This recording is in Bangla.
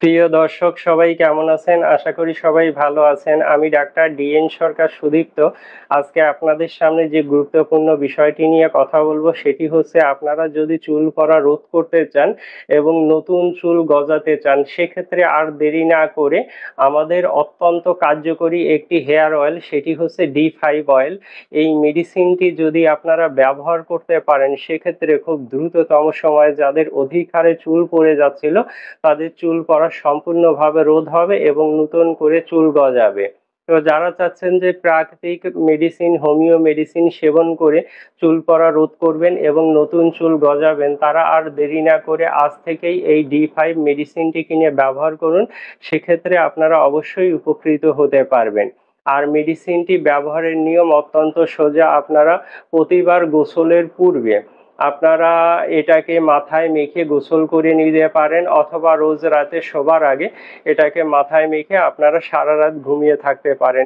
প্রিয় দর্শক সবাই কেমন আছেন? আশা করি সবাই ভালো আছেন। আমি ডাক্তার ডিএন সরকার সুদীপ্ত। আজকে আপনাদের সামনে যে গুরুত্বপূর্ণ বিষয়টি নিয়ে কথা বলব সেটি হচ্ছে আপনারা যদি চুল পড়া রোধ করতে চান এবং নতুন চুল গজাতে চান সেক্ষেত্রে আর দেরি না করে আমাদের অত্যন্ত কার্যকরী একটি হেয়ার অয়েল সেটি হচ্ছে D5 অয়েল। এই মেডিসিনটি যদি আপনারা ব্যবহার করতে পারেন সেক্ষেত্রে খুব দ্রুততম সময়ে যাদের অধিক হারে চুল পড়ে যাচ্ছিল তাদের চুল পড়া সম্পূর্ণভাবে রোধ হবে এবং নতুন করে চুল গজাবে। তো যারা চাচ্ছেন যে প্রাকৃতিক মেডিসিন, হোমিও মেডিসিন সেবন করে চুল পড়া রোধ করবেন এবং নতুন চুল গজাবেন তারা আর দেরি না করে আজ থেকেই এই D5 মেডিসিনটি কিনে ব্যবহার করুন। সেক্ষেত্রে আপনারা অবশ্যই উপকৃত হতে পারবেন। আর মেডিসিনটি ব্যবহারের নিয়ম অত্যন্ত সোজা। আপনারা প্রতিবার গোসলের পূর্বে আপনারা এটাকে মাথায় মেখে গোসল করে নিতে পারেন অথবা রোজ রাতে শোবার আগে এটাকে মাথায় মেখে আপনারা সারা রাত ঘুমিয়ে থাকতে পারেন।